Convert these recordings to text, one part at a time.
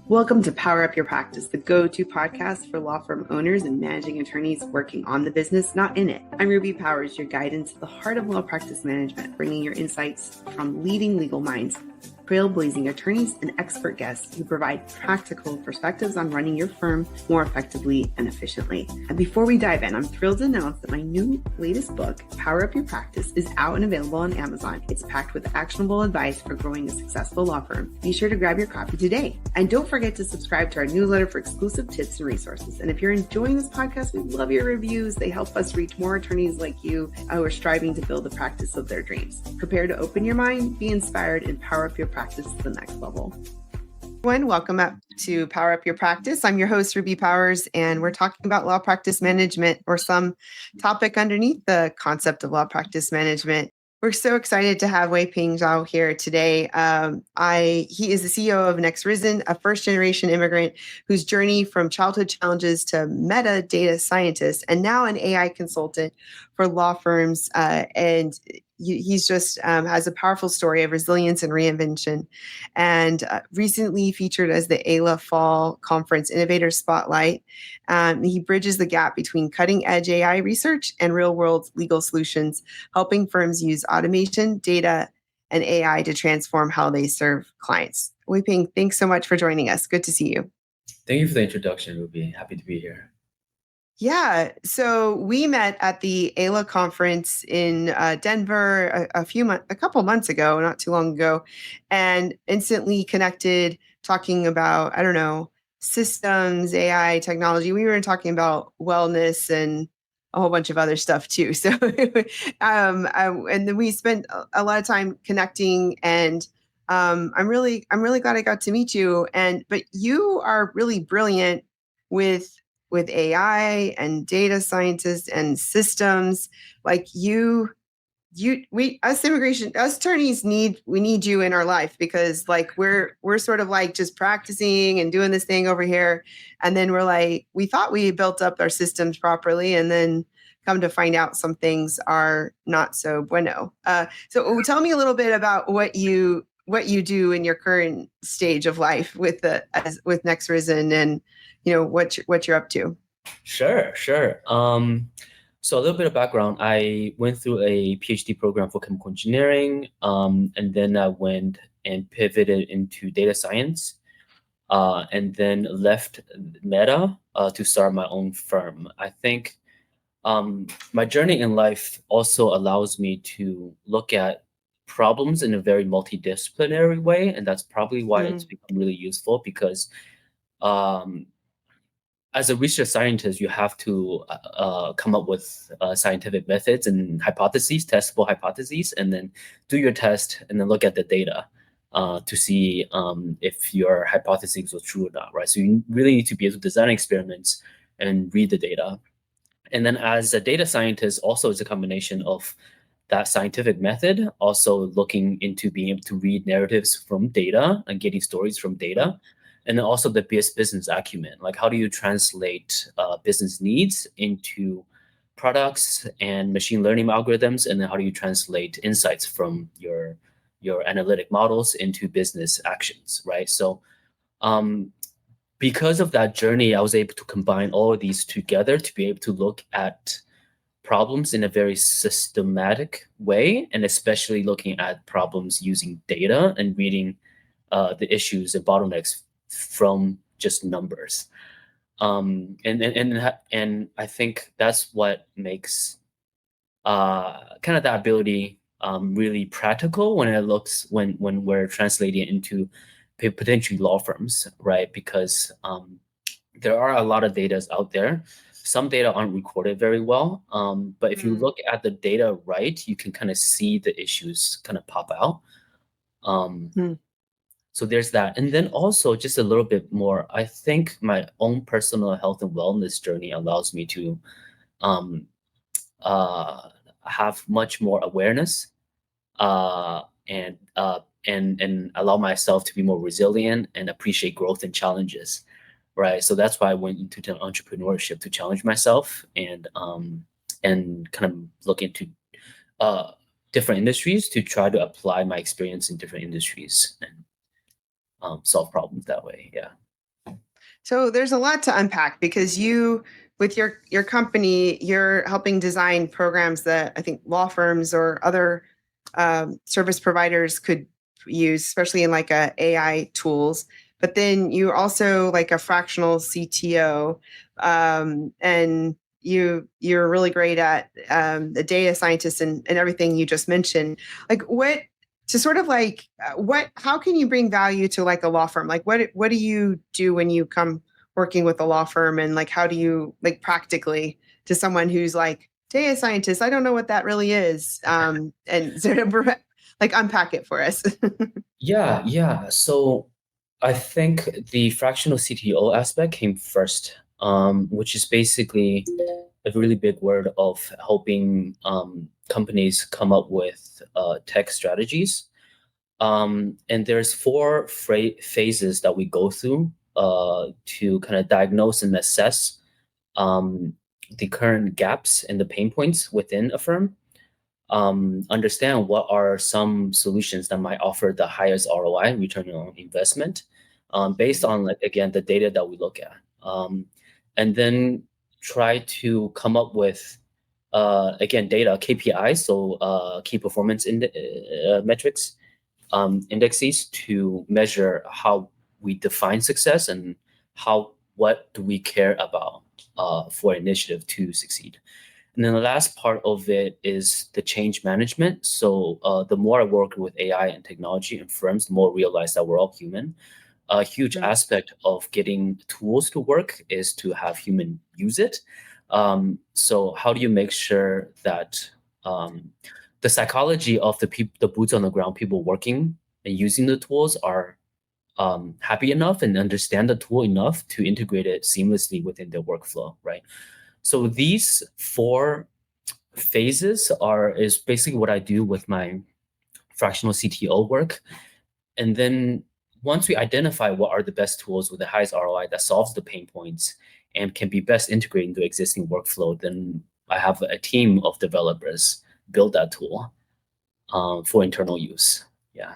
Welcome to Power Up Your Practice, the go-to podcast for law firm owners and managing attorneys working on the business, not in it. I'm Ruby Powers, your guide into the heart of law practice management, bringing your insights from leading legal minds, trailblazing attorneys, and expert guests who provide practical perspectives on running your firm more effectively and efficiently. And before we dive in, I'm thrilled to announce that my latest book, Power Up Your Practice, is out and available on Amazon. It's packed with actionable advice for growing a successful law firm. Be sure to grab your copy today. And don't forget to subscribe to our newsletter for exclusive tips and resources. And if you're enjoying this podcast, we love your reviews. They help us reach more attorneys like you who are striving to build the practice of their dreams. Prepare to open your mind, be inspired, and power up your practice to the next level. Everyone, welcome up to Power Up Your Practice. I'm your host, Ruby Powers, and we're talking about law practice management, or some topic underneath the concept of law practice management. We're so excited to have Weipeng Zhuo here today. He is the CEO of Nexrizen, a first-generation immigrant whose journey from childhood challenges to meta data scientist and now an AI consultant for law firms. And he's just has a powerful story of resilience and reinvention, and recently featured as the AILA Fall Conference Innovator Spotlight. He bridges the gap between cutting-edge AI research and real-world legal solutions, helping firms use automation, data, and AI to transform how they serve clients. Weipeng, thanks so much for joining us. Good to see you. Thank you for the introduction, Ruby. Happy to be here. Yeah, so we met at the AILA conference in Denver a couple months ago, not too long ago, and instantly connected, talking about, systems, AI, technology. We were talking about wellness and a whole bunch of other stuff too. So, and then we spent a lot of time connecting, and I'm really glad I got to meet you. But you are really brilliant with AI and data scientists and systems. Like us attorneys need you in our life, because like we're sort of like just practicing and doing this thing over here, and then we're like, we thought we built up our systems properly, and then come to find out some things are not so bueno. So tell me a little bit about what you do in your current stage of life with Nexrizen, and what you're up to. Sure. So a little bit of background. I went through a PhD program for chemical engineering, and then I went and pivoted into data science, and then left Meta to start my own firm. I think my journey in life also allows me to look at problems in a very multidisciplinary way, and that's probably why it's become really useful, because as a research scientist, you have to come up with scientific methods and hypotheses, testable hypotheses, and then do your test and then look at the data to see if your hypotheses were true or not, right? So you really need to be able to design experiments and read the data. And then as a data scientist, also it's a combination of that scientific method, also looking into being able to read narratives from data and getting stories from data. And then also the business acumen, like how do you translate business needs into products and machine learning algorithms, and then how do you translate insights from your analytic models into business actions, right? So because of that journey, I was able to combine all of these together to be able to look at problems in a very systematic way, and especially looking at problems using data and reading the issues and bottlenecks from just numbers. And I think that's what makes kind of that ability really practical when we're translating it into potentially law firms, right? Because there are a lot of data out there. Some data aren't recorded very well, but if you look at the data right, you can kind of see the issues kind of pop out. So there's that. And then also just a little bit more, I think my own personal health and wellness journey allows me to have much more awareness and allow myself to be more resilient and appreciate growth and challenges, right? So that's why I went into entrepreneurship, to challenge myself and kind of look into different industries, to try to apply my experience in different industries and solve problems that way. Yeah. So there's a lot to unpack because you, with your company, you're helping design programs that I think law firms or other service providers could use, especially in like AI tools. But then you also like a fractional CTO, and you're really great at the data scientist and everything you just mentioned. Like what to sort of like what how can you bring value to like a law firm? Like what do you do when you come working with a law firm, and like how do you like practically to someone who's like data scientist, I don't know what that really is, and sort of like unpack it for us. Yeah. So I think the fractional CTO aspect came first, which is basically a really big word of helping companies come up with tech strategies. And there's four phases that we go through to kind of diagnose and assess um, the current gaps and the pain points within a firm. Understand what are some solutions that might offer the highest ROI, return on investment, based on like again the data that we look at, and then try to come up with again data KPIs, so key performance metrics, indexes to measure how we define success and what do we care about for initiative to succeed. And then the last part of it is the change management. So the more I work with AI and technology and firms, the more I realize that we're all human. A huge Mm. aspect of getting tools to work is to have human use it. So how do you make sure that um, the psychology of the boots on the ground people working and using the tools are happy enough and understand the tool enough to integrate it seamlessly within their workflow, right? So these four phases is basically what I do with my fractional CTO work. And then once we identify what are the best tools with the highest ROI that solves the pain points and can be best integrated into existing workflow, then I have a team of developers build that tool for internal use. Yeah.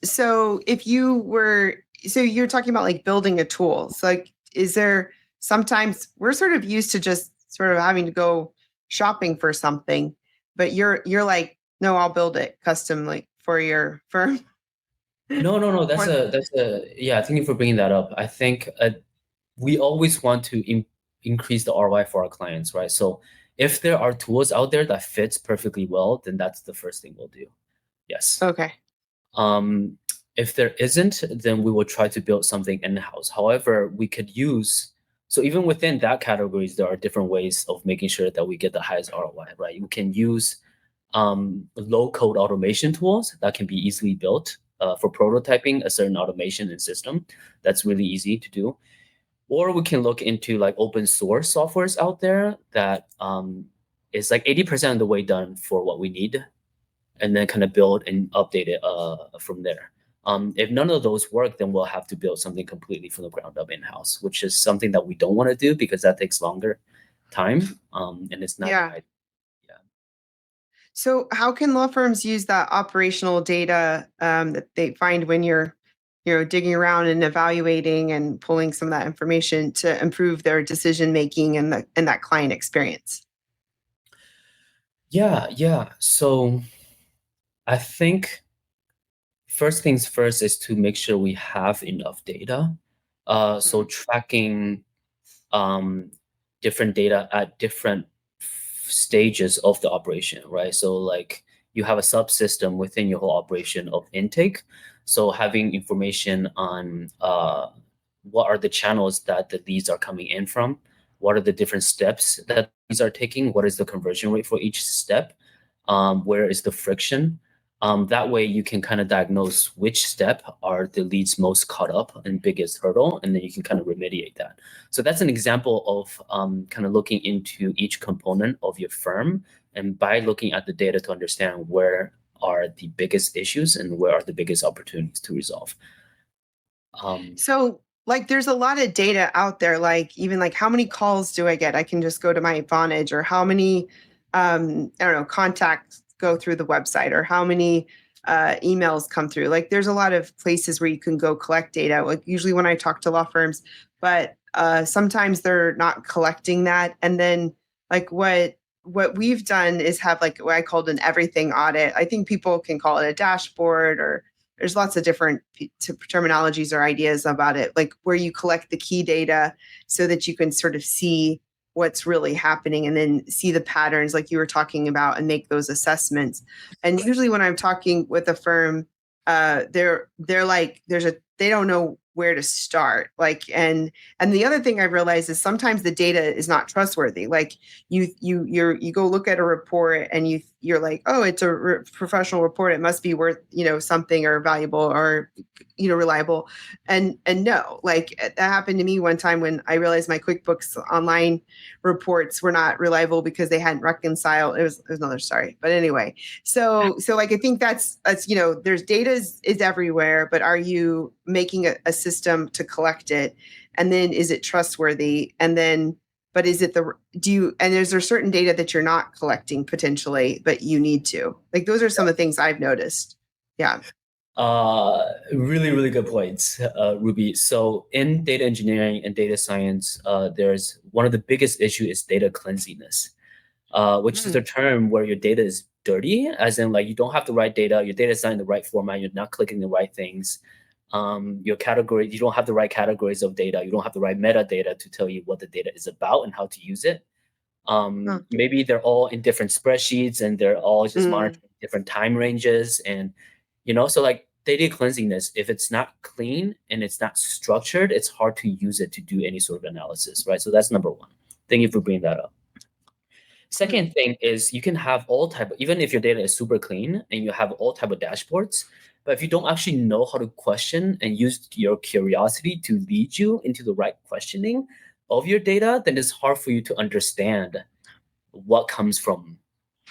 So if you were, so you're talking about like building a tool. So like, is there sometimes we're sort of used to just sort of having to go shopping for something, but you're like, no, I'll build it custom like for your firm. No. Or Yeah. Thank you for bringing that up. I think we always want to increase the ROI for our clients, right? So if there are tools out there that fits perfectly well, then that's the first thing we'll do. Yes. okay. Um, if there isn't, then we will try to build something in-house. However, we could use, so even within that categories, there are different ways of making sure that we get the highest ROI, right? You can use low-code automation tools that can be easily built for prototyping a certain automation and system. That's really easy to do. Or we can look into like open source softwares out there that is like 80% of the way done for what we need, and then kind of build and update it from there. If none of those work, then we'll have to build something completely from the ground up in-house, which is something that we don't want to do because that takes longer time, and it's not the Yeah. idea. Yeah. So how can law firms use that operational data that they find when you're, digging around and evaluating and pulling some of that information to improve their decision making and that client experience? Yeah. So I think first things first is to make sure we have enough data. So Mm. tracking um, different data at different stages of the operation, right? So like you have a subsystem within your whole operation of intake. So having information on what are the channels that the leads are coming in from, what are the different steps that these are taking, what is the conversion rate for each step, where is the friction. That way you can kind of diagnose which step are the leads most caught up and biggest hurdle, and then you can kind of remediate that. So that's an example of kind of looking into each component of your firm, and by looking at the data to understand where are the biggest issues and where are the biggest opportunities to resolve. Um, So like there's a lot of data out there, like even like how many calls do I get? I can just go to my Advantage, or how many I don't know, contacts go through the website, or how many emails come through. Like there's a lot of places where you can go collect data. Like usually when I talk to law firms, but sometimes they're not collecting that. And then like what we've done is have like what I called an everything audit. I think people can call it a dashboard, or there's lots of different terminologies or ideas about it, like where you collect the key data so that you can sort of see what's really happening and then see the patterns like you were talking about and make those assessments. And usually when I'm talking with a firm, they're like, they don't know where to start. Like, and the other thing I realized is sometimes the data is not trustworthy. Like you go look at a report and you're like, oh, it's a professional report. It must be worth, something or valuable or, reliable. And no, like that happened to me one time when I realized my QuickBooks Online reports were not reliable because they hadn't reconciled. It was another story. But anyway, so like I think that's there's data is everywhere, but are you making a system to collect it? And then is it trustworthy? And then but is it and is there certain data that you're not collecting potentially, but you need to? Like those are some of the things I've noticed. Yeah. Really, really good points, Ruby. So in data engineering and data science, there's one of the biggest issue is data cleanliness, which is the term where your data is dirty, as in like you don't have the right data, your data is not in the right format, you're not clicking the right things. Your category, you don't have the right categories of data, you don't have the right metadata to tell you what the data is about and how to use it. Maybe they're all in different spreadsheets and they're all just monitoring different time ranges. And, so like data cleanliness, if it's not clean and it's not structured, it's hard to use it to do any sort of analysis, right? So that's number one. Thank you for bringing that up. Second thing is you can have even if your data is super clean and you have all type of dashboards, but if you don't actually know how to question and use your curiosity to lead you into the right questioning of your data, then it's hard for you to understand what comes from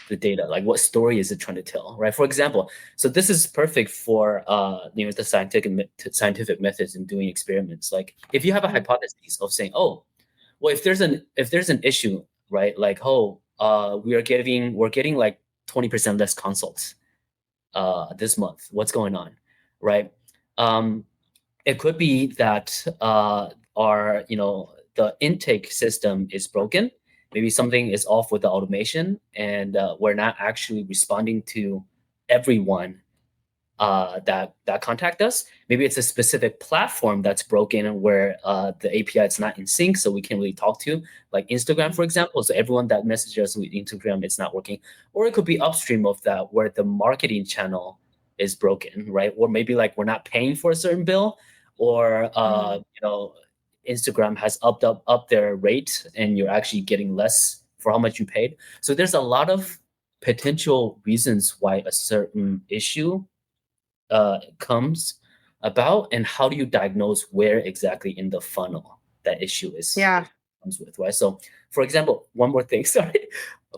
the data, like what story is it trying to tell, right? For example, so this is perfect for the scientific methods in doing experiments. Like if you have a hypothesis of saying, oh, well, if there's an issue, right? Like, we're getting like 20% less consults this month. What's going on, right? It could be that the intake system is broken. Maybe something is off with the automation, and we're not actually responding to everyone that contact us. Maybe it's a specific platform that's broken where the API is not in sync, so we can't really talk to, like Instagram, for example. So everyone that messages us with Instagram, it's not working. Or it could be upstream of that, where the marketing channel is broken, right? Or maybe like we're not paying for a certain bill, or Instagram has upped their rate, and you're actually getting less for how much you paid. So there's a lot of potential reasons why a certain issue comes about, and how do you diagnose where exactly in the funnel that issue comes with, right? So, for example, one more thing. Sorry.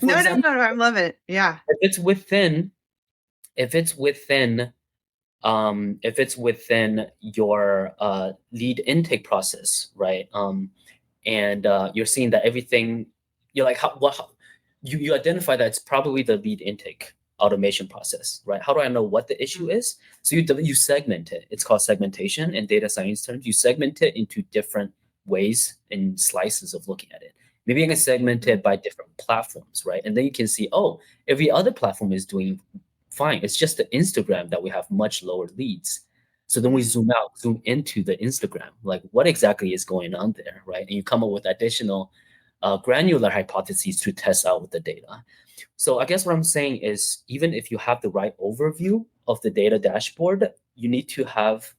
No, I'm loving it. Yeah. If it's within your lead intake process, right? And you're seeing that everything, you're like, you identify that it's probably the lead intake automation process, right? How do I know what the issue is? So you segment it. It's called segmentation in data science terms. You segment it into different ways and slices of looking at it. Maybe you can segment it by different platforms, right? And then you can see, oh, every other platform is doing fine. It's just the Instagram that we have much lower leads. So then we zoom into the Instagram, like what exactly is going on there, right? And you come up with additional granular hypotheses to test out with the data. So I guess what I'm saying is, even if you have the right overview of the data dashboard, you need to have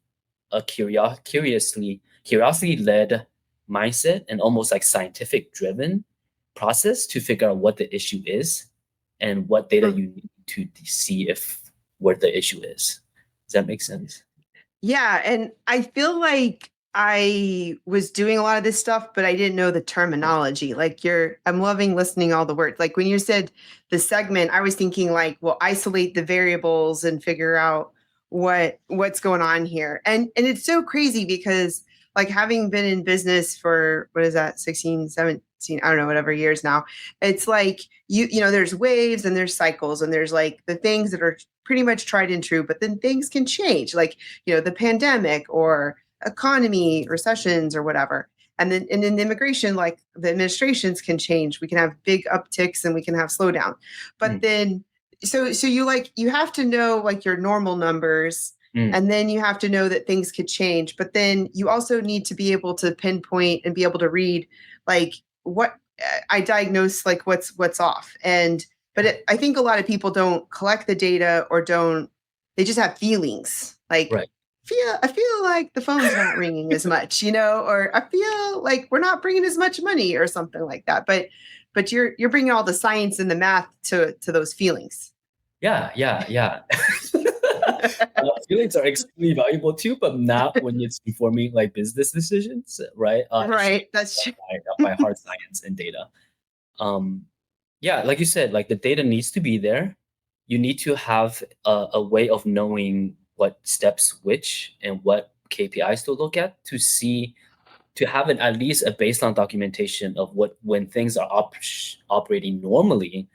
a curiosity-led mindset and almost like scientific-driven process to figure out what the issue is and what data you need to see where the issue is. Does that make sense? Yeah, and I feel like I was doing a lot of this stuff, but I didn't know the terminology. Like I'm loving listening all the words. Like when you said the segment, I was thinking like, well, isolate the variables and figure out what's going on here. And it's so crazy because like having been in business for, what is that, 16 15, I don't know, whatever years now. It's like, there's waves and there's cycles and there's like the things that are pretty much tried and true, but then things can change, like, the pandemic or economy, recessions or whatever. And then in immigration, like the administrations can change. We can have big upticks and we can have slowdown. But then, so you have to know like your normal numbers, and then you have to know that things could change. But then you also need to be able to pinpoint and be able to read like what I diagnose, like what's off. But I think a lot of people don't collect the data or they just have feelings like, Right. I feel like the phone's not ringing as much, or I feel like we're not bringing as much money or something like that. But you're bringing all the science and the math to those feelings. Yeah. Feelings are extremely valuable too, but not when it's informing like business decisions, right? Right. That's true. By hard science and data. Yeah, like you said, like the data needs to be there. You need to have a way of knowing what steps which and what KPIs to look at to have at least a baseline documentation of when things are operating normally,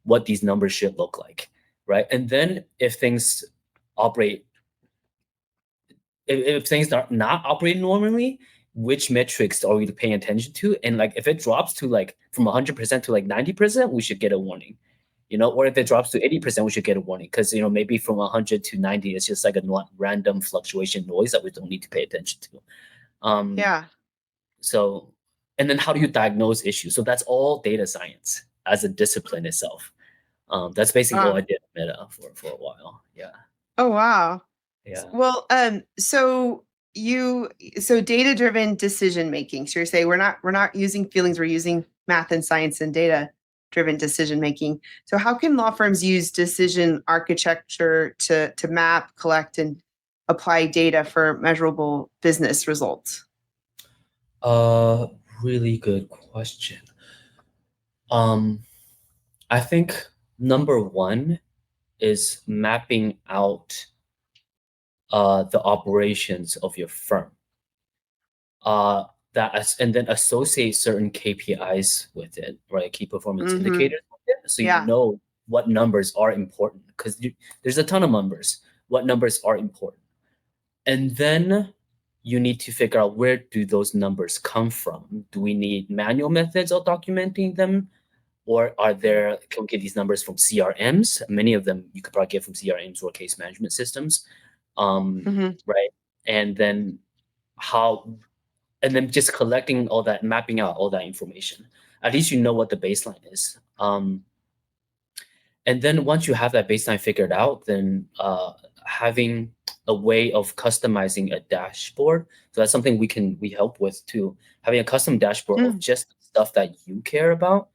what these numbers should look like, right? And then if things operate, if things are not operating normally, which metrics are we paying attention to? And like if it drops to like from 100% to like 90%, we should get a warning. Or if it drops to 80%, we should get a warning because, maybe from 100 to 90, it's just like a random fluctuation noise that we don't need to pay attention to. Yeah. So, and then how do you diagnose issues? So that's all data science as a discipline itself. That's basically all I did at Meta for a while. Yeah. Oh, wow. Yeah. Well, so data-driven decision making. So you're saying we're not using feelings, we're using math and science and data-driven decision making. So how can law firms use decision architecture to map, collect, and apply data for measurable business results? Really good question. I think number one is mapping out the operations of your firm. And then associate certain KPIs with it, right? Key performance indicators with it, so you know what numbers are important because there's a ton of numbers. What numbers are important, and then you need to figure out where do those numbers come from. Do we need manual methods of documenting them? Or can we get these numbers from CRMs? Many of them you could probably get from CRMs or case management systems, right? And then just collecting all that, mapping out all that information. At least you know what the baseline is. And then once you have that baseline figured out, then having a way of customizing a dashboard. So that's something we help with too. Having a custom dashboard of just stuff that you care about.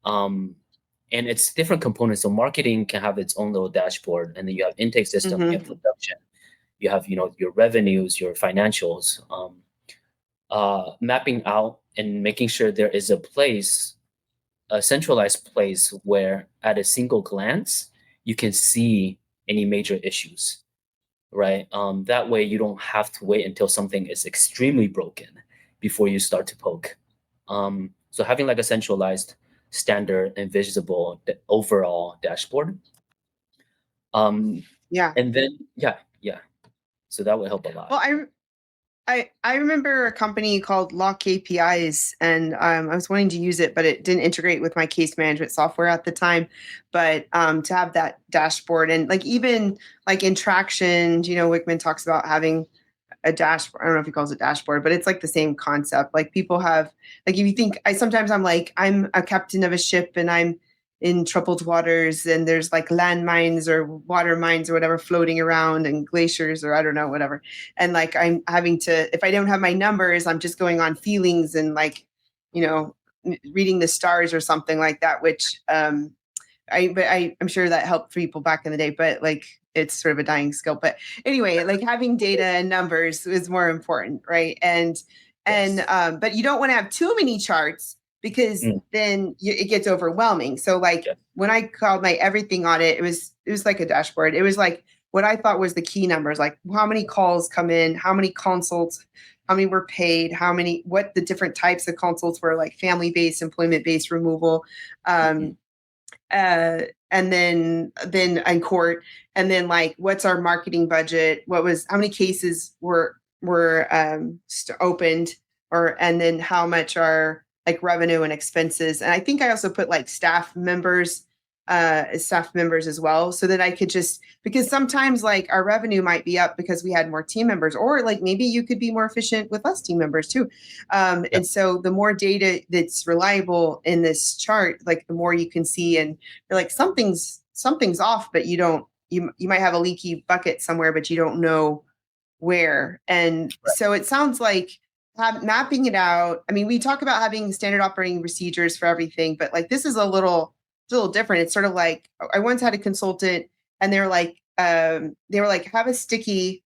And it's different components. So marketing can have its own little dashboard, and then you have intake system, you have production, you have your revenues, your financials. Mapping out and making sure there is a centralized place where at a single glance you can see any major issues, right? That way you don't have to wait until something is extremely broken before you start to poke. So having like a centralized, standard and visible overall dashboard. And then so that would help a lot. Well, I remember a company called Lock APIs, and I was wanting to use it, but it didn't integrate with my case management software at the time. But to have that dashboard, and like even like in Traction, Wickman talks about having a dashboard. I don't know if he calls it dashboard, but it's like the same concept. Like people have, like if you think, sometimes I'm like, I'm a captain of a ship and I'm in troubled waters and there's like landmines or water mines or whatever floating around and glaciers or I don't know, whatever. And like I'm having to, if I don't have my numbers, I'm just going on feelings and like, reading the stars or something like that, which I'm sure that helped people back in the day, but like it's sort of a dying skill. But anyway, like having data and numbers is more important, right? But you don't want to have too many charts because then it gets overwhelming. So like when I called my everything audit, it was like a dashboard. It was like what I thought was the key numbers, like how many calls come in, how many consults, how many were paid, what the different types of consults were, like family-based, employment-based, removal, and then in court, and then like what's our marketing budget, how many cases were opened, and then how much are like revenue and expenses. And I think I also put like staff members as well, so that I could because sometimes like our revenue might be up because we had more team members, or like maybe you could be more efficient with less team members too. And so the more data that's reliable in this chart, like the more you can see, and you're like, something's off, but you might have a leaky bucket somewhere, but you don't know where. And so it sounds like mapping it out. I mean, we talk about having standard operating procedures for everything, but like this is a little different. It's sort of like, I once had a consultant, and they were like, have a sticky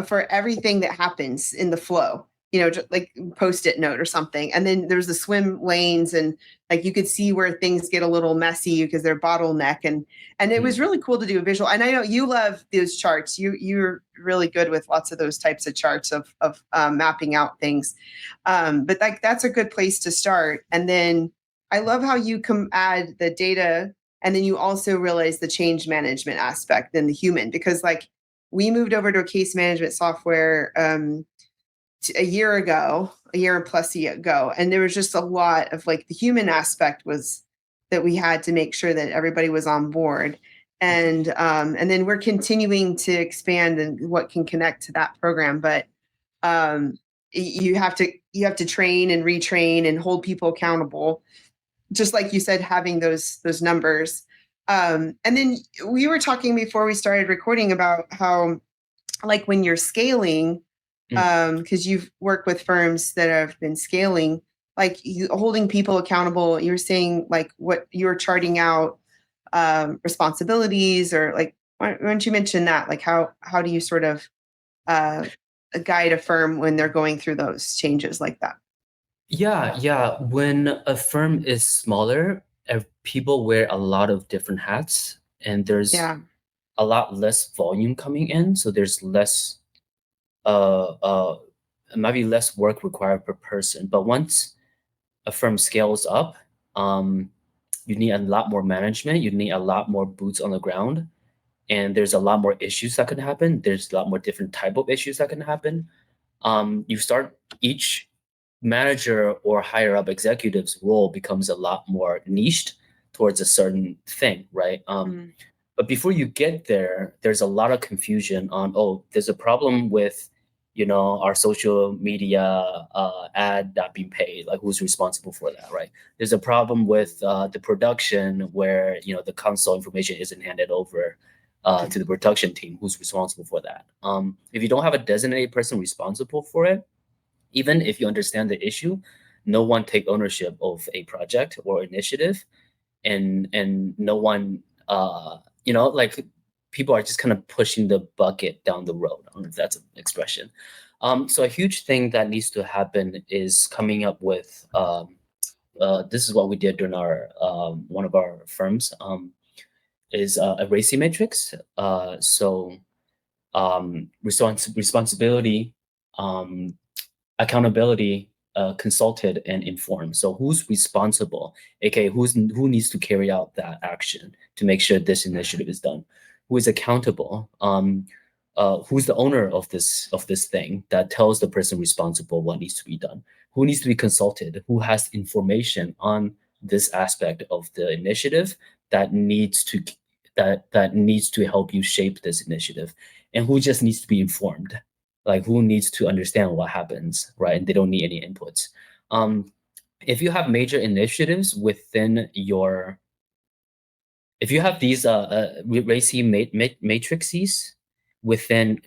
for everything that happens in the flow, just like Post-it note or something. And then there's the swim lanes, and like you could see where things get a little messy because they're bottleneck, and it was really cool to do a visual. And I know you love those charts. You're really good with lots of those types of charts of mapping out things. But like that's a good place to start. And then I love how you add the data, and then you also realize the change management aspect and the human, because like we moved over to a case management software a year plus ago, and there was just a lot of like the human aspect was that we had to make sure that everybody was on board. And then we're continuing to expand and what can connect to that program, but you have to train and retrain and hold people accountable, just like you said, having those numbers. And then we were talking before we started recording about how, like when you're scaling, because you've worked with firms that have been scaling, like holding people accountable. You're saying like what you're charting out responsibilities, or like, why don't you mention that? Like how do you sort of guide a firm when they're going through those changes like that? Yeah. When a firm is smaller, people wear a lot of different hats, and there's a lot less volume coming in. So there's less, it might be less work required per person. But once a firm scales up, you need a lot more management. You need a lot more boots on the ground, and there's a lot more issues that can happen. There's a lot more different type of issues that can happen. Each manager or higher up executive's role becomes a lot more niched towards a certain thing, right? But before you get there, there's a lot of confusion on, there's a problem with, our social media ad not being paid. Like, who's responsible for that, right? There's a problem with the production where, the console information isn't handed over to the production team. Who's responsible for that? If you don't have a designated person responsible for it, even if you understand the issue, no one take ownership of a project or initiative, and no one, like people are just kind of pushing the bucket down the road. I don't know if that's an expression. So a huge thing that needs to happen is coming up with, this is what we did during our one of our firms, is a RACI matrix. Responsibility, accountability, consulted, and informed. So who's responsible, aka who needs to carry out that action to make sure this initiative is done? Who is accountable? Who's the owner of this thing that tells the person responsible what needs to be done? Who needs to be consulted? Who has information on this aspect of the initiative that needs to help you shape this initiative? And who just needs to be informed? Like, who needs to understand what happens, right? And they don't need any inputs. If you have major initiatives within your, if you have these RACI matrices within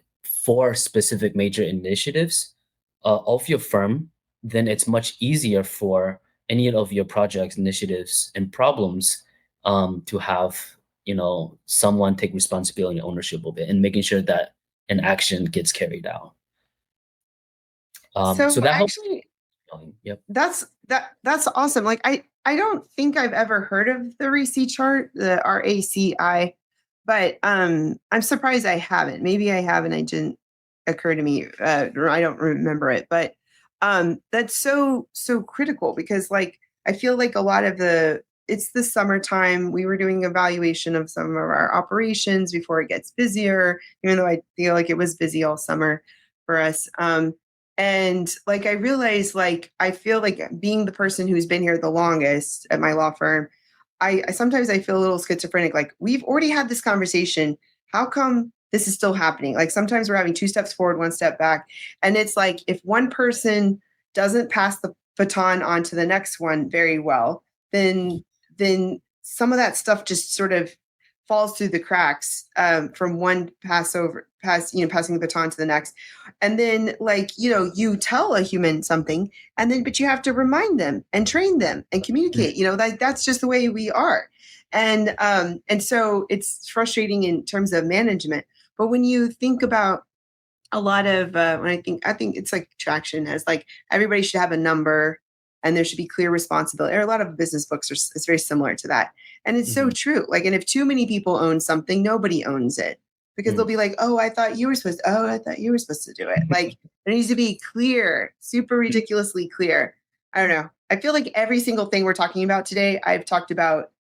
4 specific major initiatives of your firm, then it's much easier for any of your projects, initiatives, and problems to have, someone take responsibility and ownership of it, and making sure that an action gets carried out. So that actually, yep. That's awesome. Like I don't think I've ever heard of the RACI chart, the RACI. but I'm surprised I haven't. Maybe I have and it didn't occur to me, or I don't remember it. But that's so critical because like I feel like a lot of it's the summertime. We were doing evaluation of some of our operations before it gets busier, even though I feel like it was busy all summer for us. And like I realized, like I feel like being the person who's been here the longest at my law firm, I sometimes I feel a little schizophrenic. Like we've already had this conversation. How come this is still happening? Like sometimes we're having 2 steps forward, 1 step back, and it's like if one person doesn't pass the baton on to the next one very well, then some of that stuff just sort of falls through the cracks from one passing the baton to the next. And then like, you tell a human something and then, but you have to remind them and train them and communicate, that's just the way we are. And so it's frustrating in terms of management. But when you think about a lot of, when I think it's like traction as like everybody should have a number and there should be clear responsibility. Or a lot of business books it's very similar to that. And it's so true. Like, and if too many people own something, nobody owns it because they'll be like, oh, I thought you were supposed to do it. Like there needs to be clear, super ridiculously clear. I don't know. I feel like every single thing we're talking about today, I've talked about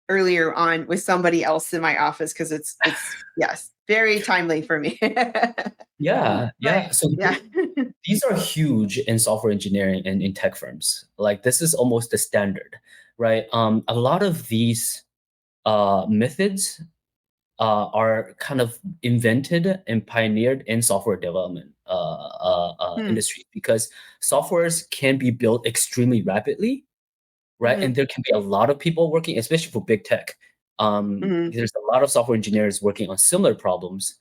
earlier on with somebody else in my office because it's yes, very timely for me. Yeah. So yeah. these are huge in software engineering and in tech firms. Like this is almost the standard, right? A lot of these methods are kind of invented and pioneered in software development industry because softwares can be built extremely rapidly, right? And there can be a lot of people working, especially for big tech. There's a lot of software engineers working on similar problems.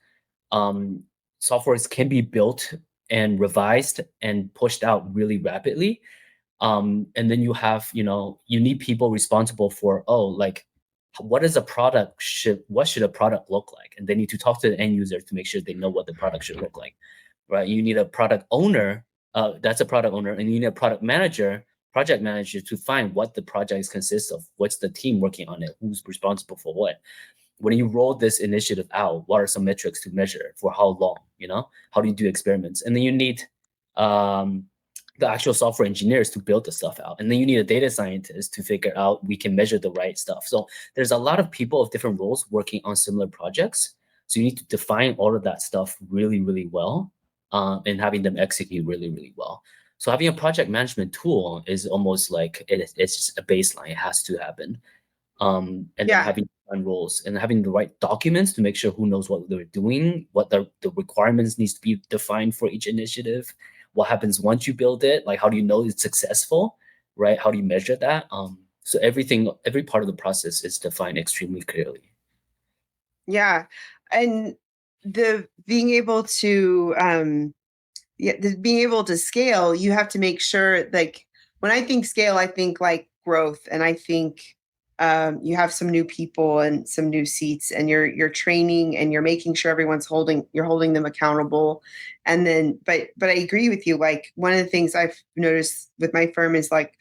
Softwares can be built and revised and pushed out really rapidly. And then you have, you need people responsible for, like, what should a product look like? And they need to talk to the end user to make sure they know what the product should look like, right? You need a product owner, that's a product owner, and you need a project manager to find what the project consists of, what's the team working on it, who's responsible for what. When you roll this initiative out, what are some metrics to measure for how long, how do you do experiments? And then you need the actual software engineers to build the stuff out. And then you need a data scientist to figure out we can measure the right stuff. So there's a lot of people of different roles working on similar projects. So you need to define all of that stuff really, really well, and having them execute really, really well. So having a project management tool is almost like it's just a baseline. It has to happen. And then having roles and having the right documents to make sure who knows what they're doing, what the requirements needs to be defined for each initiative, what happens once you build it, like how do you know it's successful, right? How do you measure that? So every part of the process is defined extremely clearly. Yeah. And the being able to being able to scale, you have to make sure, like when I think scale, I think like growth, and I think you have some new people and some new seats, and you're training and you're making sure everyone's holding them accountable. And then, but I agree with you. Like one of the things I've noticed with my firm is like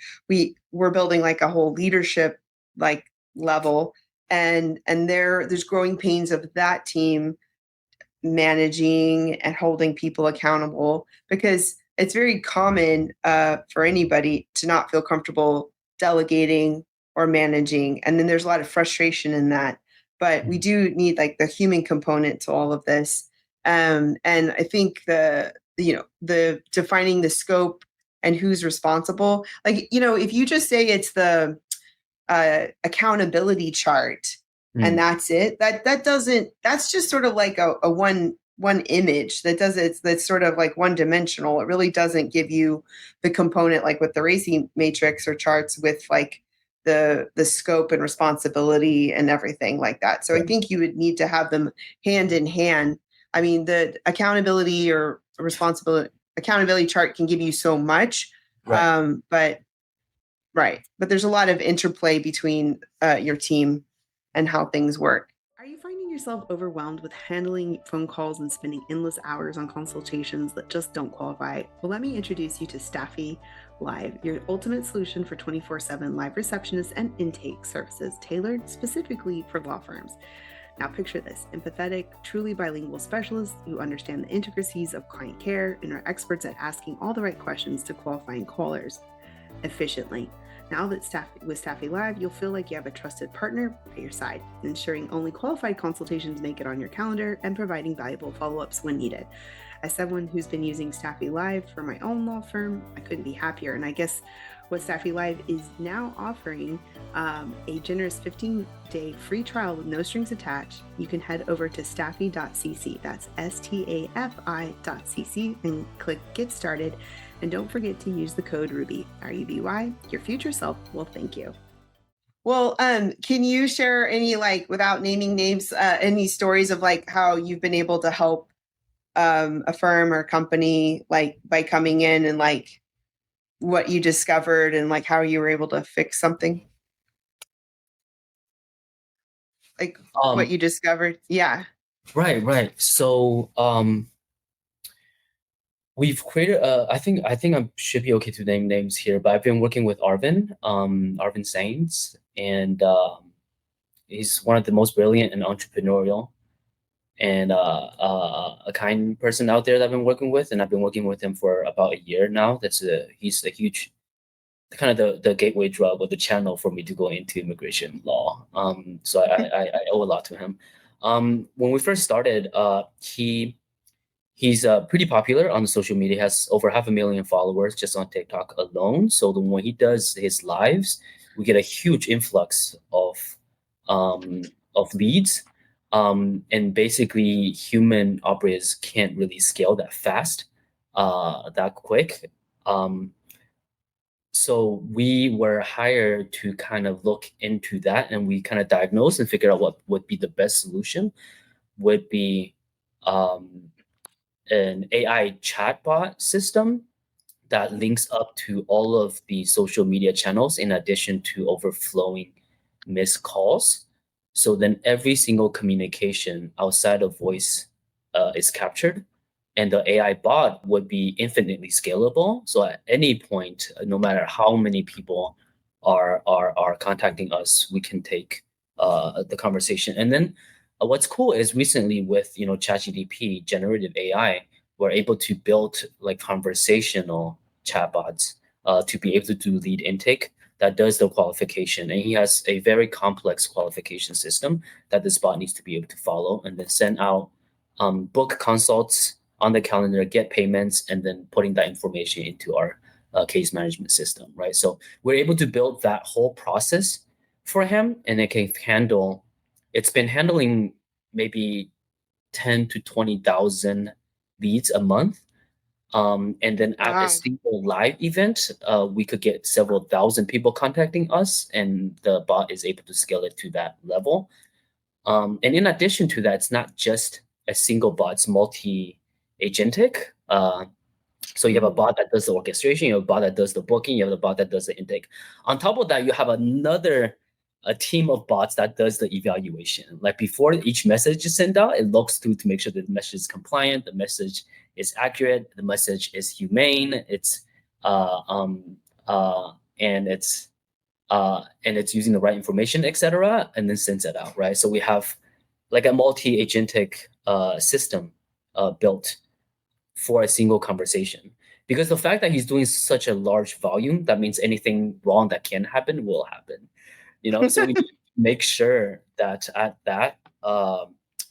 we're building like a whole leadership like level, and there's growing pains of that team managing and holding people accountable, because it's very common for anybody to not feel comfortable delegating or managing. And then there's a lot of frustration in that. But we do need like the human component to all of this. And I think the defining the scope and who's responsible, like, if you just say it's the accountability chart, and that's it, that's just sort of like a one image that's sort of like one dimensional. It really doesn't give you the component like with the racing matrix or charts with like the scope and responsibility and everything like that. So I think you would need to have them hand in hand. I mean, the accountability chart can give you so much, but there's a lot of interplay between your team and how things work. Are you finding yourself overwhelmed with handling phone calls and spending endless hours on consultations that just don't qualify? Well, let me introduce you to Staffy Live, your ultimate solution for 24/7 live receptionist and intake services tailored specifically for law firms. Now picture this: empathetic, truly bilingual specialists who understand the intricacies of client care and are experts at asking all the right questions to qualifying callers efficiently. Now that with Staffy Live, you'll feel like you have a trusted partner at your side, ensuring only qualified consultations make it on your calendar and providing valuable follow-ups when needed. As someone who's been using Staffy Live for my own law firm, I couldn't be happier. And I guess what Staffy Live is now offering a generous 15-day free trial with no strings attached. You can head over to staffy.cc. That's stafi.cc and click Get Started. And don't forget to use the code RUBY, RUBY. Your future self will thank you. Well, can you share any, like, without naming names, any stories of like how you've been able to help a firm or company, like by coming in and like what you discovered and like how you were able to fix something? Like what you discovered? Yeah. Right. So we've created I think I should be okay to name names here, but I've been working with Arvin Saints, and he's one of the most brilliant and entrepreneurial and a kind person out there that I've been working with, and I've been working with him for about a year now. He's a huge kind of the gateway drug or the channel for me to go into immigration law. So I owe a lot to him. When we first started, he's pretty popular on social media. Has over 500,000 followers just on TikTok alone. So when he does his lives, we get a huge influx of leads. And basically, human operators can't really scale that fast, that quick. So we were hired to kind of look into that, and we kind of diagnose and figure out what would be the best solution. Would be an AI chatbot system that links up to all of the social media channels in addition to overflowing missed calls. So then every single communication outside of voice is captured, and the AI bot would be infinitely scalable. So at any point, no matter how many people are contacting us, we can take the conversation. And then what's cool is recently with ChatGPT, generative AI, we're able to build like conversational chatbots to be able to do lead intake that does the qualification. And he has a very complex qualification system that this bot needs to be able to follow, and then send out book consults on the calendar, get payments, and then putting that information into our case management system, right? So we're able to build that whole process for him, and it's been handling maybe 10 to 20,000 leads a month. And then at a single live event, we could get several thousand people contacting us, and the bot is able to scale it to that level. And in addition to that, it's not just a single bot, it's multi-agentic. So you have a bot that does the orchestration, you have a bot that does the booking, you have a bot that does the intake. On top of that, you have a team of bots that does the evaluation. Like before each message is sent out, it looks through to make sure that the message is compliant, the message is accurate, the message is humane, and it's using the right information, etc., and then sends it out, right? So we have like a multi-agentic system built for a single conversation. Because the fact that he's doing such a large volume, that means anything wrong that can happen will happen. So we make sure that at that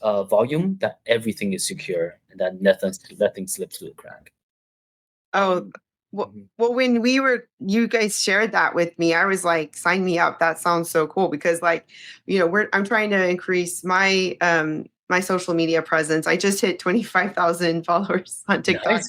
volume, that everything is secure and that nothing slips through the crack. Well, when you guys shared that with me, I was like, sign me up. That sounds so cool, because I'm trying to increase my my social media presence. I just hit 25,000 followers on TikTok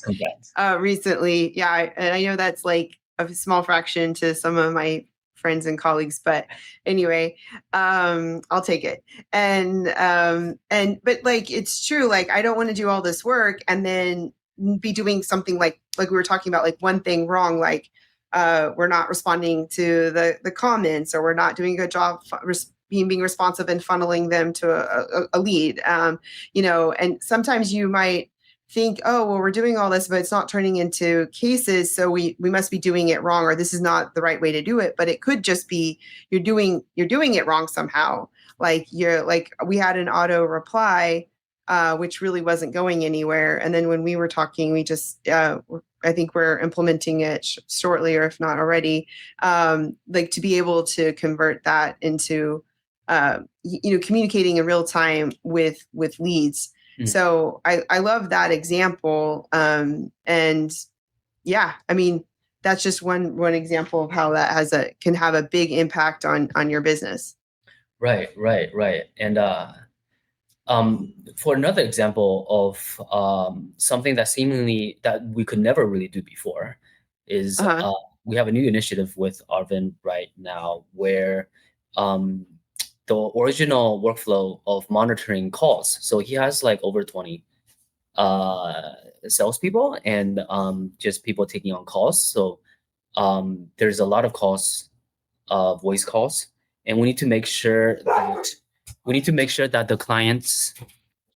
recently. Yeah. And I know that's like a small fraction to some of my friends and colleagues, but anyway, I'll take it. But like, it's true. Like, I don't want to do all this work and then be doing something like we were talking about, like one thing wrong, like we're not responding to the comments, or we're not doing a good job being responsive and funneling them to a lead. And sometimes you might think, oh, well, we're doing all this, but it's not turning into cases, so we must be doing it wrong, or this is not the right way to do it. But it could just be you're doing it wrong somehow. Like we had an auto reply, which really wasn't going anywhere. And then when we were talking, we just I think we're implementing it shortly, or if not already, like to be able to convert that into communicating in real time with leads. So I love that example. And yeah, I mean, that's just one example of how that can have a big impact on your business. Right. And for another example of something that seemingly that we could never really do before is we have a new initiative with Arvin right now where the original workflow of monitoring calls. So he has like over 20 salespeople and just people taking on calls. So there's a lot of calls, voice calls, and we need to make sure that the clients,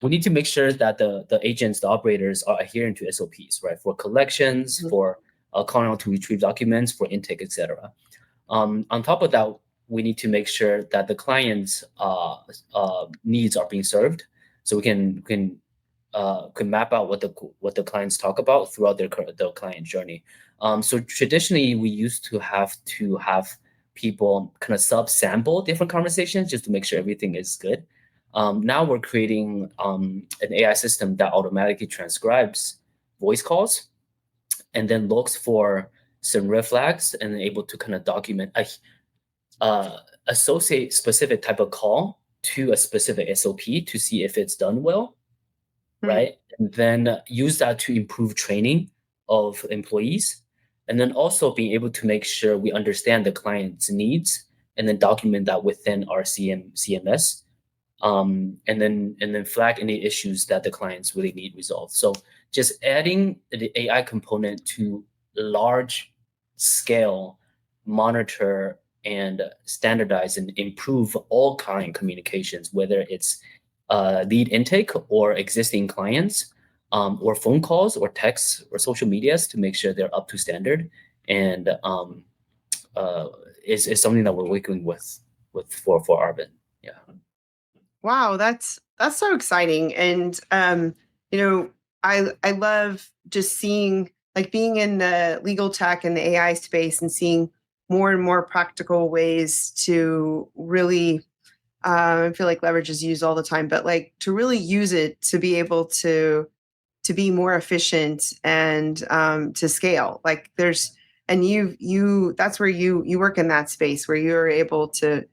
we need to make sure that the agents, the operators are adhering to SOPs, right? For collections, for calling out to retrieve documents, for intake, etc. On top of that, we need to make sure that the client's needs are being served, so we can map out what the clients talk about throughout their client journey. So traditionally, we used to have people kind of sub-sample different conversations just to make sure everything is good. Now we're creating an AI system that automatically transcribes voice calls and then looks for some red flags and able to kind of document, associate specific type of call to a specific SOP to see if it's done well, right? And then use that to improve training of employees, and then also being able to make sure we understand the client's needs and then document that within our CMS, and then flag any issues that the clients really need resolved. So just adding the AI component to large scale monitor and standardize and improve all client communications, whether it's lead intake or existing clients, or phone calls or texts or social medias, to make sure they're up to standard, and is something that we're working with for Arvin. Yeah. Wow, that's so exciting. And I love just seeing, like, being in the legal tech and the AI space and seeing more and more practical ways to really I feel like leverage is used all the time, but like to really use it to be able to be more efficient and to scale. Like and you that's where you work in that space where you're able to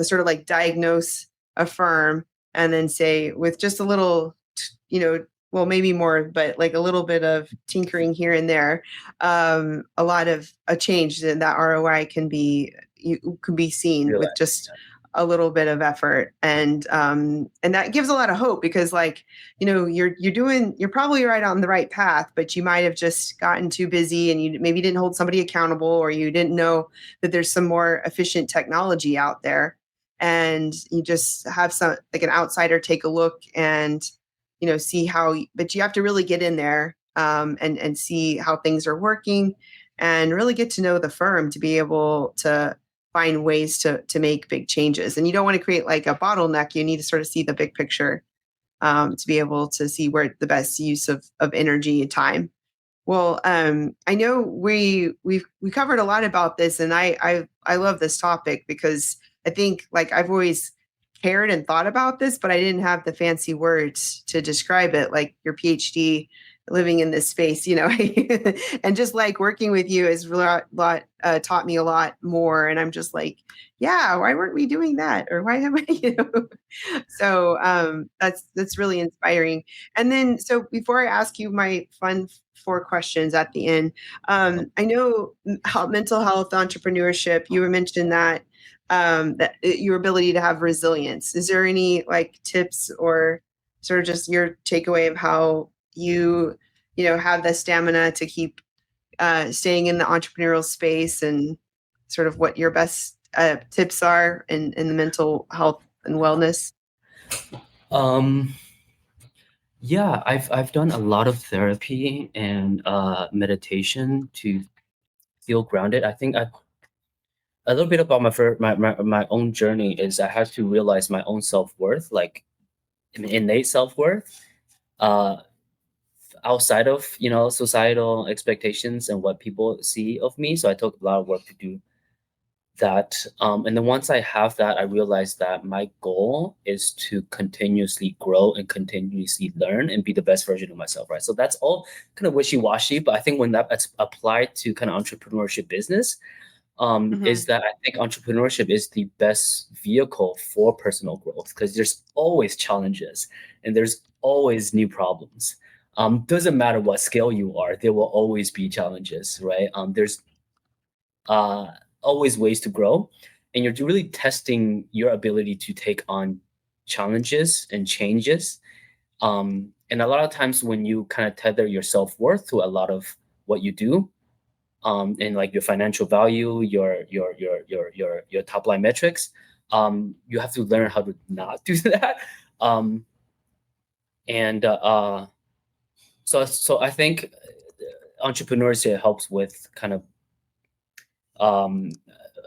sort of like diagnose a firm and then say, with just a little, well, maybe more, but like a little bit of tinkering here and there, a lot of a change in that ROI can be seen with just a little bit of effort. And that gives a lot of hope, because like, you're probably right on the right path, but you might have just gotten too busy and you maybe didn't hold somebody accountable, or you didn't know that there's some more efficient technology out there. And you just have like an outsider take a look and, see how, but you have to really get in there and see how things are working and really get to know the firm to be able to find ways to make big changes. And you don't want to create like a bottleneck. You need to sort of see the big picture to be able to see where the best use of energy and time. Well, I know we covered a lot about this, and I love this topic because I think, like, I've always cared and thought about this, but I didn't have the fancy words to describe it, like your PhD, living in this space, and just like working with you has taught me a lot more. And I'm just like, yeah, why weren't we doing that? Or why haven't So that's really inspiring. And then, so before I ask you my fun 4 questions at the end, I know mental health, entrepreneurship, you were mentioned that that your ability to have resilience. Is there any like tips or sort of just your takeaway of how you have the stamina to keep staying in the entrepreneurial space, and sort of what your best tips are in the mental health and wellness? Yeah, I've done a lot of therapy and meditation to feel grounded. I think a little bit about my own journey is I had to realize my own self-worth, like an innate self-worth, uh, outside of, societal expectations and what people see of me. So I took a lot of work to do that. And then once I have that, I realized that my goal is to continuously grow and continuously learn and be the best version of myself, right? So that's all kind of wishy-washy, but I think when that's applied to kind of entrepreneurship business, Hmm. is that I think entrepreneurship is the best vehicle for personal growth because there's always challenges and there's always new problems. Doesn't matter what scale you are, there will always be challenges, right? There's uh, always ways to grow, and you're really testing your ability to take on challenges and changes. And a lot of times when you kind of tether your self-worth to a lot of what you do, and like your financial value, your top line metrics, you have to learn how to not do that. Um, and so I think entrepreneurship um,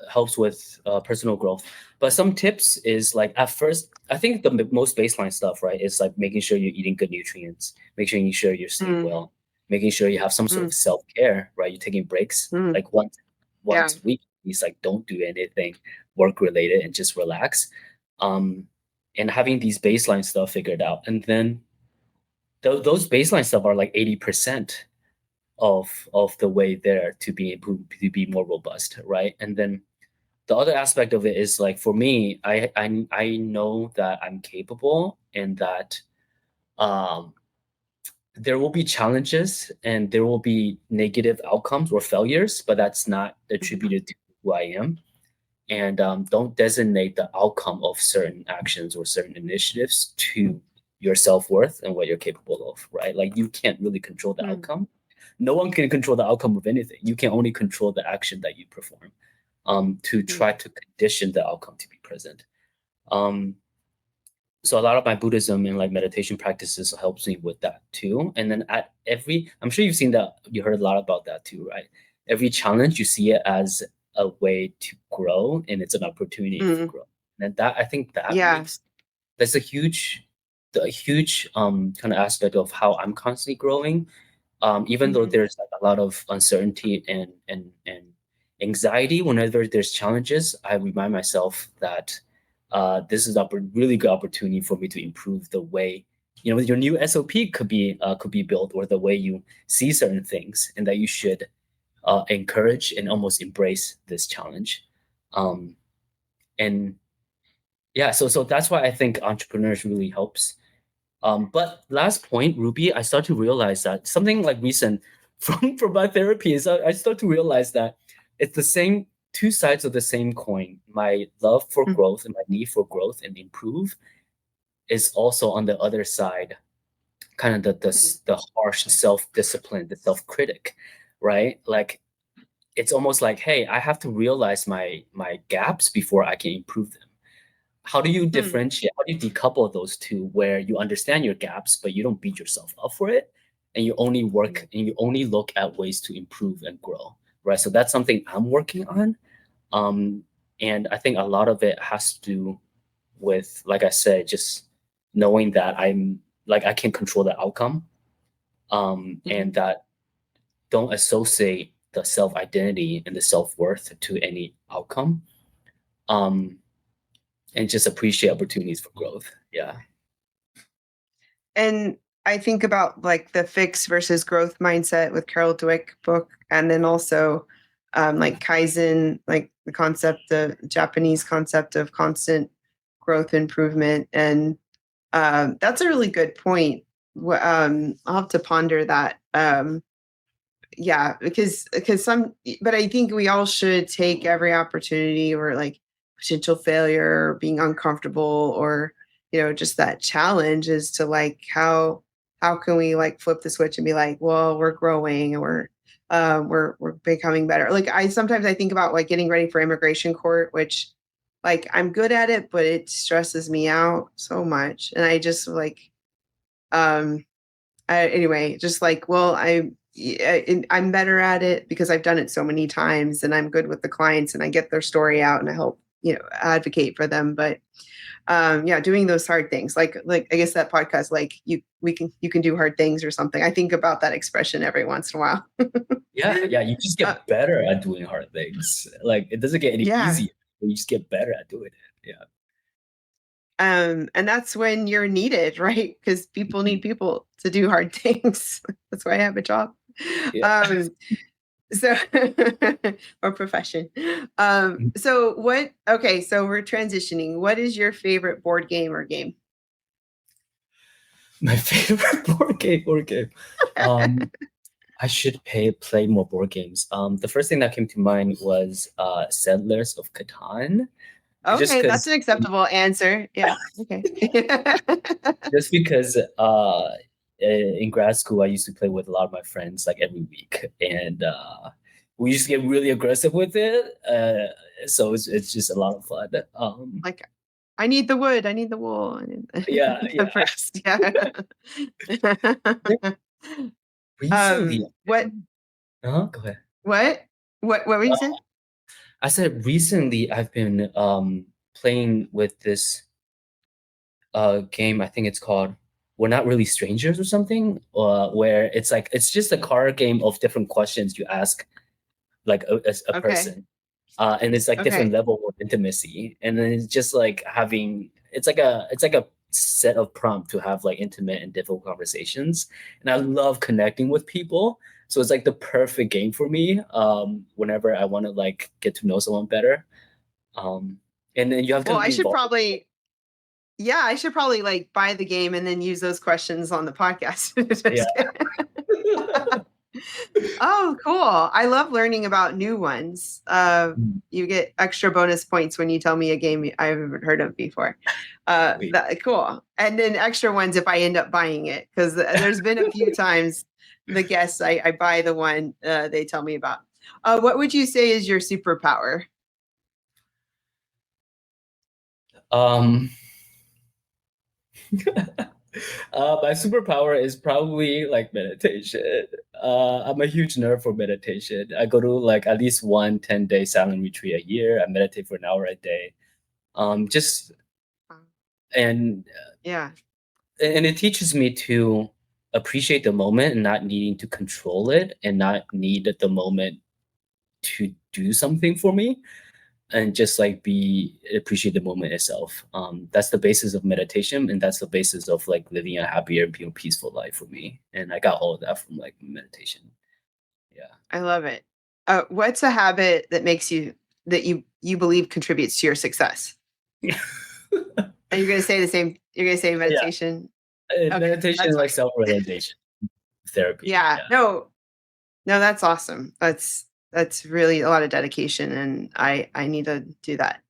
helps with personal growth. But some tips is like at first, I think the most baseline stuff, right, is like making sure you're eating good nutrients, making sure you're sleep Mm, well, making sure you have some sort mm, of self care, right? You're taking breaks mm. like once Yeah. a week. It's like don't do anything work related and just relax. Um, and having these baseline stuff figured out, and then those baseline stuff are like 80% of the way there to be more robust, right? And then the other aspect of it is like for me, I know that I'm capable and that um, there will be challenges and there will be negative outcomes or failures, but that's not Mhm. attributed to who I am. And don't designate the outcome of certain actions or certain initiatives to your self-worth and what you're capable of, right? Like you can't really control the Mm, outcome. No one can control the outcome of anything. You can only control the action that you perform, to mm, try to condition the outcome to be present. Um, so a lot of my Buddhism and like meditation practices helps me with that too. And then at I'm sure you've seen that, you heard a lot about that too, right? Every challenge you see it as a way to grow and it's an opportunity for mm. growth. And that I think Yeah. that's a huge kind of aspect of how I'm constantly growing, even though Hmm. there's like a lot of uncertainty and anxiety whenever there's challenges, I remind myself that this is a really good opportunity for me to improve the way your new SOP could be built, or the way you see certain things, and that you should encourage and almost embrace this challenge. Um, and yeah, so that's why I think entrepreneurs really helps. But last point, Ruby, I start to realize that something like recent from my therapy is I start to realize that it's the same two sides of the same coin. My love for Mm, growth and my need for growth and improve is also on the other side, kind of mm, the harsh self-discipline, the self-critic, right? Like it's almost like, hey, I have to realize my gaps before I can improve them. How do you mm, differentiate? How do you decouple those two where you understand your gaps, but you don't beat yourself up for it, and you only work mm, and you only look at ways to improve and grow, right? So that's something I'm working on. Um, and I think a lot of it has to do with, like I said, just knowing that I can control the outcome, mhm. and that don't associate the self identity and the self worth to any outcome. Um, and just appreciate opportunities for growth. Yeah. And I think about like the fix versus growth mindset with Carol Dweck book, and then also like Kaizen, like the concept, the Japanese concept of constant growth improvement. And that's a really good point. I'll have to ponder that. Yeah, because but I think we all should take every opportunity or like potential failure or being uncomfortable or just that challenge is to like how can we like flip the switch and be like, well, we're growing and we're becoming better. Like I sometimes I think about like getting ready for immigration court, which like I'm good at it, but it stresses me out so much. And I just like Anyway, just like, well, I'm better at it because I've done it so many times, and I'm good with the clients, and I get their story out, and I help, advocate for them. But yeah, doing those hard things, like I guess that podcast, like you can do hard things or something. I think about that expression every once in a while. Yeah, you just get better at doing hard things. Like it doesn't get any Yeah. easier. You just get better at doing it. Yeah. And that's when you're needed, right? Because people need people to do hard things. That's why I have a job. Yeah. So or profession. So we're transitioning. What is your favorite board game or game? My favorite board game. I should play more board games. The first thing that came to mind was Settlers of Catan. Okay, that's an acceptable answer. Yeah. Okay. Just because in grad school I used to play with a lot of my friends like every week, and we used to get really aggressive with it. So it's just a lot of fun. Like, I need the wood. I need the wool. I need Yeah. first. Yeah. Recently, What? go ahead. What were you saying? I said recently I've been playing with this game. I think it's called We're Not Really Strangers or something, where it's just a card game of different questions you ask like a Okay. person, and it's like different level of intimacy, and then it's just like it's like a set of prompt to have like intimate and difficult conversations, and I love connecting with people. So it's like the perfect game for me whenever I want to like get to know someone better. And then you have to Well, involve. I should probably like buy the game and then use those questions on the podcast. Yeah. Oh, cool. I love learning about new ones. You get extra bonus points when you tell me a game I haven't heard of before. Cool. And then extra ones if I end up buying it, because there's been a few times the guests I buy the one they tell me about. What would you say is your superpower? My superpower is probably like meditation. I'm a huge nerd for meditation. I go to like at least 10-day silent retreat a year. I meditate for an hour a day. Just and Yeah. and it teaches me to appreciate the moment and not needing to control it and not need the moment to do something for me, and just like appreciate the moment itself. That's the basis of meditation, and that's the basis of like living a happier, more peaceful life for me. And I got all of that from like meditation. Yeah. I love it. What's a habit that you believe contributes to your success? Are you going to say the same? You're going to say meditation? Yeah. Meditation is like self-realization therapy. Yeah. No, that's awesome. That's really a lot of dedication, and I need to do that.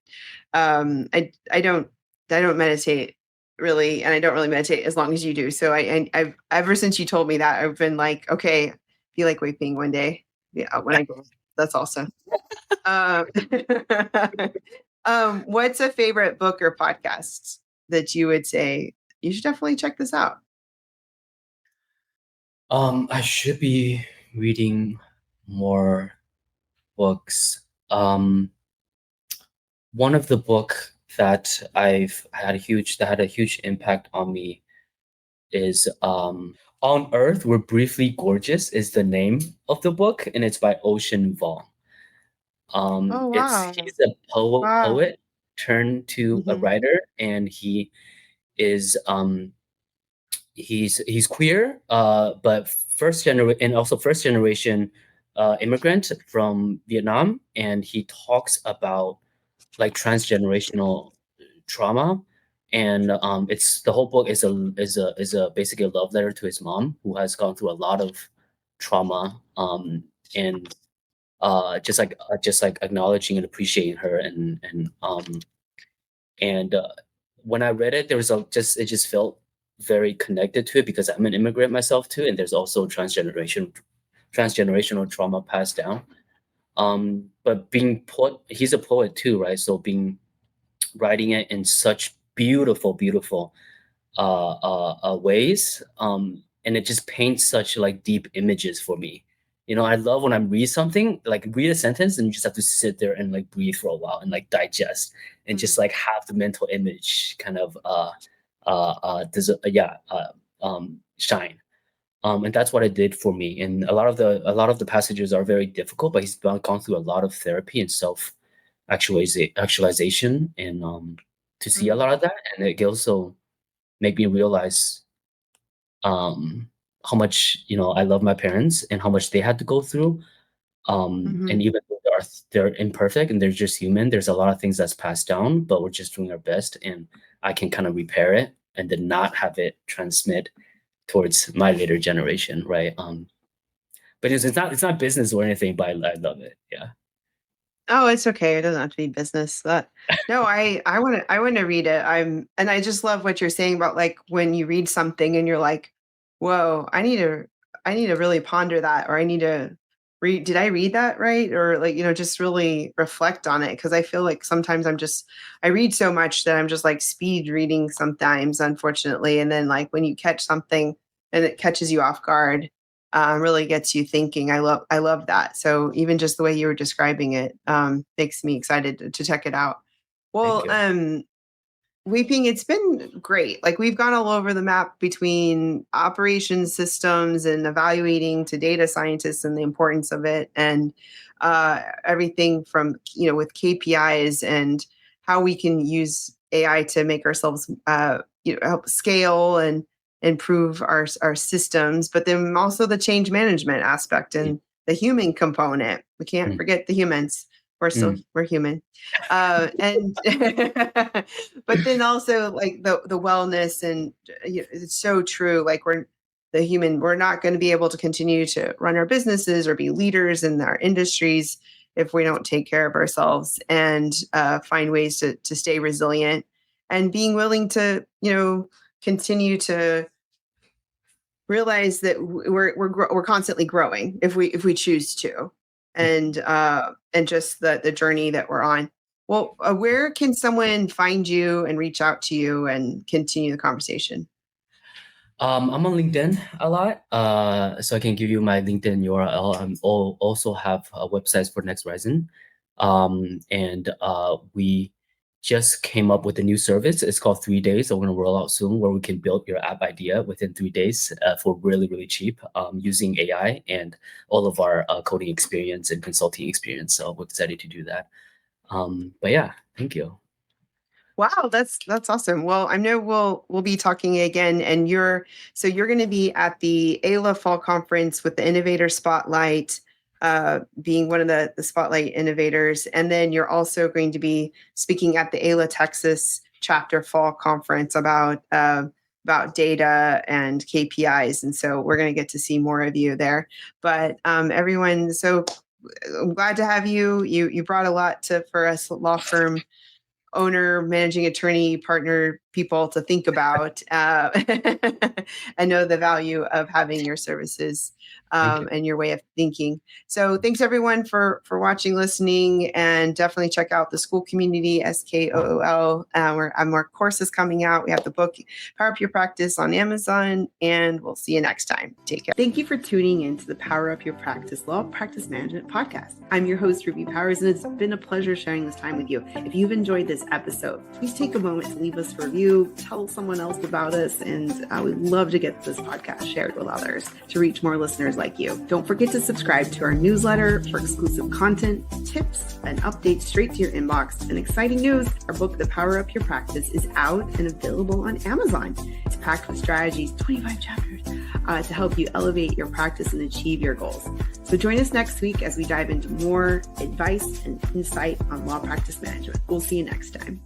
I don't meditate really, and I don't really meditate as long as you do. So I've ever since you told me that, I've been like, okay, feel like Weipeng one day. Yeah, when I go, that's awesome. What's a favorite book or podcast that you would say you should definitely check this out? I should be reading more books. One of the book that had a huge impact on me is On Earth We're Briefly Gorgeous is the name of the book, and it's by Ocean Vuong. Oh, wow. He's a poet turned to a writer, and he's queer, but first generation immigrant from Vietnam, and he talks about like transgenerational trauma, and it's the whole book is a basically a love letter to his mom, who has gone through a lot of trauma, and just like acknowledging and appreciating her, and when I read it, it just felt very connected to it because I'm an immigrant myself too, and there's also transgenerational trauma passed down. But he's a poet too, right? So writing it in such beautiful ways. And it just paints such like deep images for me. I love when I read something, like read a sentence and you just have to sit there and like breathe for a while and like digest and just like have the mental image kind of shine. And that's what it did for me. And a lot of the passages are very difficult, but he's gone through a lot of therapy and self actualization, and to see a lot of that, and it also made me realize how much I love my parents and how much they had to go through. And even though they're imperfect and they're just human, there's a lot of things that's passed down, but we're just doing our best, and I can kind of repair it and then not have it transmit towards my later generation, right? But it's not business or anything, but I love it. Yeah. Oh, it's okay. It doesn't have to be business. No, I want to read it. And I just love what you're saying about like when you read something and you're like, whoa, I need to really ponder that, or I need to read, did I read that right? Or like, just really reflect on it. Cause I feel like sometimes I read so much that I'm just like speed reading sometimes, unfortunately. And then like when you catch something and it catches you off guard, really gets you thinking. I love that. So even just the way you were describing it makes me excited to check it out. Well, Weipeng, it's been great. Like we've gone all over the map between operations systems and evaluating to data scientists and the importance of it, and everything from with KPIs and how we can use AI to make ourselves help scale and improve our systems, but then also the change management aspect and the human component. We can't forget the humans. We're human. And but then also like the wellness, and it's so true. Like we're not going to be able to continue to run our businesses or be leaders in our industries if we don't take care of ourselves and find ways to stay resilient, and being willing to continue to realize that we're constantly growing if we choose to, and just the journey that we're on. Well, where can someone find you and reach out to you and continue the conversation? I'm on LinkedIn a lot, so I can give you my LinkedIn URL. I also have websites for Nexrizen, and we just came up with a new service. It's called 3 Days. So we're going to roll out soon, where we can build your app idea within 3 days for really, really cheap, using AI and all of our coding experience and consulting experience. So we're excited to do that. But yeah, thank you. Wow, that's awesome. Well, I know we'll be talking again, and you're going to be at the AILA Fall Conference with the Innovator Spotlight, being one of the Spotlight innovators, and then you're also going to be speaking at the AILA Texas Chapter Fall Conference about data and KPIs, and so we're going to get to see more of you there. But everyone, so I'm glad to have you. You brought a lot for us law firm owner, managing attorney, partner people to think about. I know the value of having your services and your way of thinking. So thanks everyone for watching, listening, and definitely check out the School Community, SKOOL. Where more courses coming out. We have the book Power Up Your Practice on Amazon, and we'll see you next time. Take care. Thank you for tuning in to the Power Up Your Practice Law Practice Management podcast. I'm your host, Ruby Powers, and it's been a pleasure sharing this time with you. If you've enjoyed this episode, please take a moment to leave us a review, tell someone else about us, and I would love to get this podcast shared with others to reach more listeners like you. Don't forget to subscribe to our newsletter for exclusive content, tips, and updates straight to your inbox. And exciting news, our book, The Power Up Your Practice, is out and available on Amazon. It's packed with strategies, 25 chapters, to help you elevate your practice and achieve your goals. So join us next week as we dive into more advice and insight on law practice management. We'll see you next time.